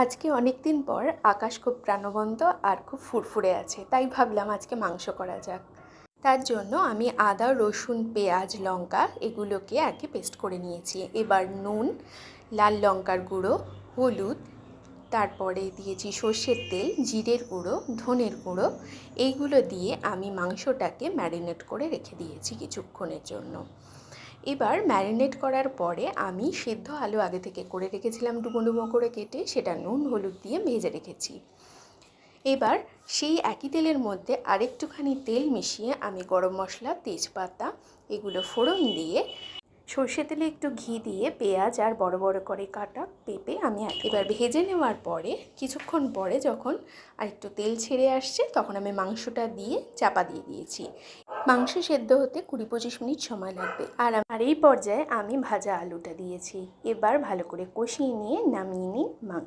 আজকে অনেক দিন পর আকাশ খুব প্রাণবন্ত আর খুব ফুরফুরে আছে, তাই ভাবলাম আজকে মাংস করা যাক। তার জন্য আমি আদা, রসুন, পেঁয়াজ, লঙ্কা এগুলোকে আগে পেস্ট করে নিয়েছি। এবার নুন, লাল লঙ্কার গুঁড়ো, হলুদ, তারপরে দিয়েছি সর্ষের তেল, জিরের গুঁড়ো, ধনের গুঁড়ো। এইগুলো দিয়ে আমি মাংসটাকে ম্যারিনেট করে রেখে দিয়েছি কিছুক্ষণের জন্য। এবার ম্যারিনেট করার পরে আমি সেদ্ধ আলু আগে থেকে করে রেখেছিলাম ডুমো ডুমো করে কেটে, সেটা নুন হলুদ দিয়ে ভেজে রেখেছি। এবার সেই একই তেলের মধ্যে আরেকটুখানি তেল মিশিয়ে আমি গরম মশলা, তেজপাতা এগুলো ফোড়ন দিয়ে সর্ষে তেলে একটু ঘি দিয়ে পেঁয়াজ আর বড় বড় করে কাটা পেঁপে আমি এবার ভেজে নেওয়ার পরে কিছুক্ষণ পরে যখন আরেকটু তেল ছেড়ে আসছে তখন আমি মাংসটা দিয়ে চাপা দিয়ে দিয়েছি। মাংস সেদ্ধ হতে 20-25 মিনিট সময় লাগবে। আর এই পর্যায়ে আমি ভাজা আলুটা দিয়েছি। এবার ভালো করে কষিয়ে নিয়ে নামিয়ে নিই মাংস।